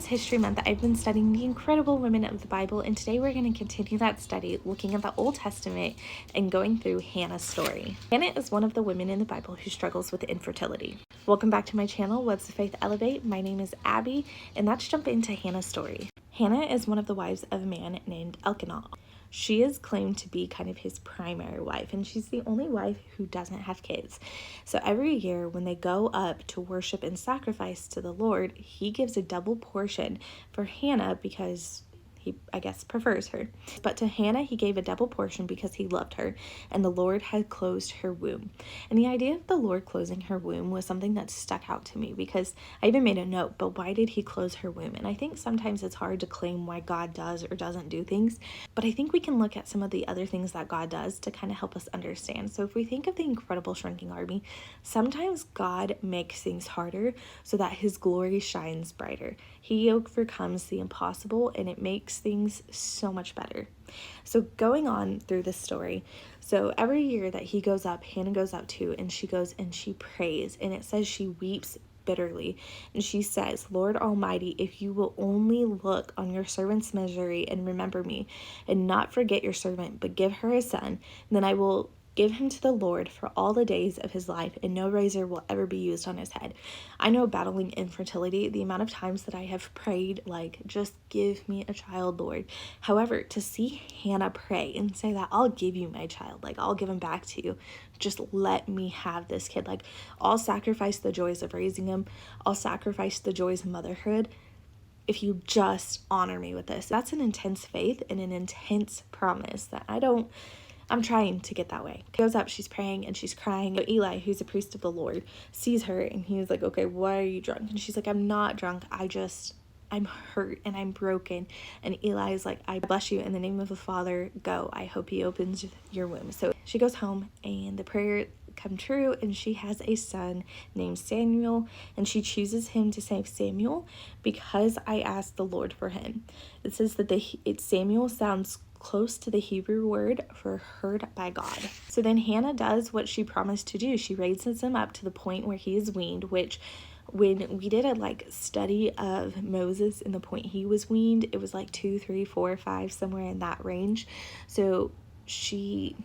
Women's History Month, I've been studying the incredible women of the Bible, and today we're going to continue that study looking at the Old Testament and going through Hannah's story. Hannah is one of the women in the Bible who struggles with infertility. Welcome back to my channel, Webs of Faith Elevate. My name is Abby, and let's jump into Hannah's story. Hannah is one of the wives of a man named Elkanah. She is claimed to be kind of his primary wife, and she's the only wife who doesn't have kids. So every year when they go up to worship and sacrifice to the Lord, he gives a double portion for Hannah because he, I guess, prefers her. But to Hannah, he gave a double portion because he loved her, and the Lord had closed her womb. And the idea of the Lord closing her womb was something that stuck out to me because I even made a note, but why did he close her womb? And I think sometimes it's hard to claim why God does or doesn't do things, but I think we can look at some of the other things that God does to kind of help us understand. So if we think of the incredible shrinking army, sometimes God makes things harder so that his glory shines brighter. He overcomes the impossible, and it makes things so much better. So going on through this story, so every year that he goes up, Hannah goes up too, and she goes and she prays, and it says she weeps bitterly, and she says, Lord Almighty, if you will only look on your servant's misery and remember me, and not forget your servant, but give her a son, then I will give him to the Lord for all the days of his life, and no razor will ever be used on his head. I know, battling infertility, the amount of times that I have prayed, like, just give me a child, Lord. However, to see Hannah pray and say that I'll give you my child, like, I'll give him back to you. Just let me have this kid. Like, I'll sacrifice the joys of raising him. I'll sacrifice the joys of motherhood if you just honor me with this. That's an intense faith and an intense promise that I'm trying to get that way. She goes up, she's praying, and she's crying. Eli, who's a priest of the Lord, sees her, and he's like, okay, why are you drunk? And she's like, I'm not drunk. I'm hurt and I'm broken. And Eli is like, I bless you in the name of the Father, go. I hope he opens your womb. So she goes home, and the prayer come true, and she has a son named Samuel, and she chooses him to say Samuel because I asked the Lord for him. It says that Samuel sounds close to the Hebrew word for heard by God. So then Hannah does what she promised to do. She raises him up to the point where he is weaned, which when we did a study of Moses and the point he was weaned, it was 2, 3, 4, 5, somewhere in that range. So she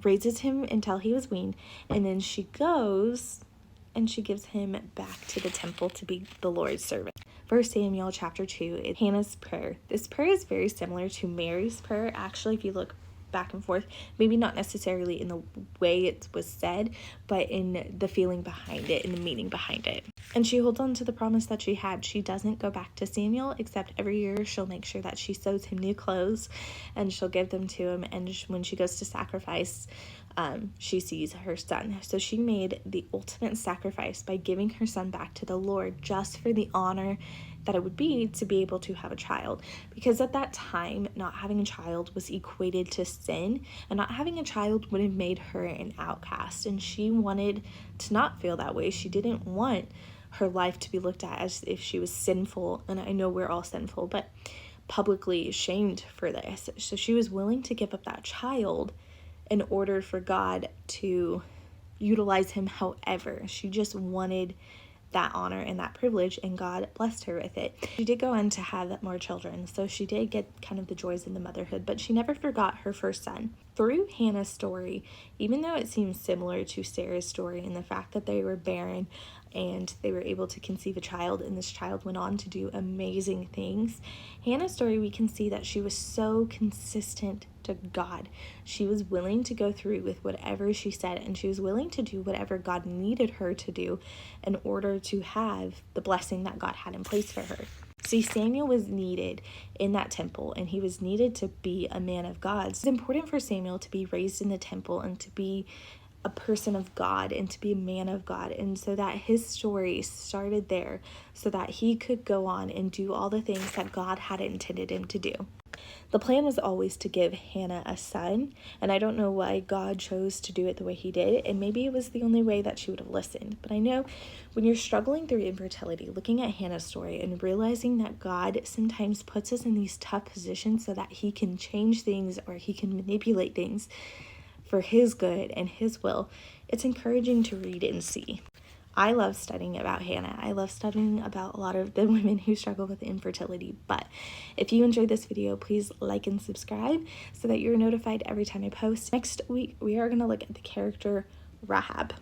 raises him until he was weaned, and then she goes and she gives him back to the temple to be the Lord's servant. 1 Samuel chapter 2 is Hannah's prayer. This prayer is very similar to Mary's prayer. Actually, if you look back and forth, maybe not necessarily in the way it was said, but in the feeling behind it and the meaning behind it. And she holds on to the promise that she had. She doesn't go back to Samuel, except every year she'll make sure that she sews him new clothes and she'll give them to him. And when she goes to sacrifice, she sees her son. So she made the ultimate sacrifice by giving her son back to the Lord just for the honor that it would be to be able to have a child. Because at that time, not having a child was equated to sin, and not having a child would have made her an outcast. And she wanted to not feel that way. She didn't want her life to be looked at as if she was sinful, and I know we're all sinful, but publicly shamed for this. So she was willing to give up that child in order for God to utilize him. However, she just wanted that honor and that privilege, and God blessed her with it. She did go on to have more children, so she did get kind of the joys in the motherhood, but she never forgot her first son. Through Hannah's story, even though it seems similar to Sarah's story in the fact that they were barren and they were able to conceive a child, and this child went on to do amazing things, Hannah's story, we can see that she was so consistent to God. She was willing to go through with whatever she said, and she was willing to do whatever God needed her to do in order to have the blessing that God had in place for her. See, Samuel was needed in that temple, and he was needed to be a man of God. It's important for Samuel to be raised in the temple and to be a person of God and to be a man of God, and so that his story started there so that he could go on and do all the things that God had intended him to do. The plan was always to give Hannah a son, and I don't know why God chose to do it the way he did, and maybe it was the only way that she would have listened. But I know when you're struggling through infertility, looking at Hannah's story and realizing that God sometimes puts us in these tough positions so that he can change things or he can manipulate things for his good and his will, it's encouraging to read and see. I love studying about Hannah. I love studying about a lot of the women who struggle with infertility. But if you enjoyed this video, please like and subscribe so that you're notified every time I post. Next week, we are going to look at the character Rahab.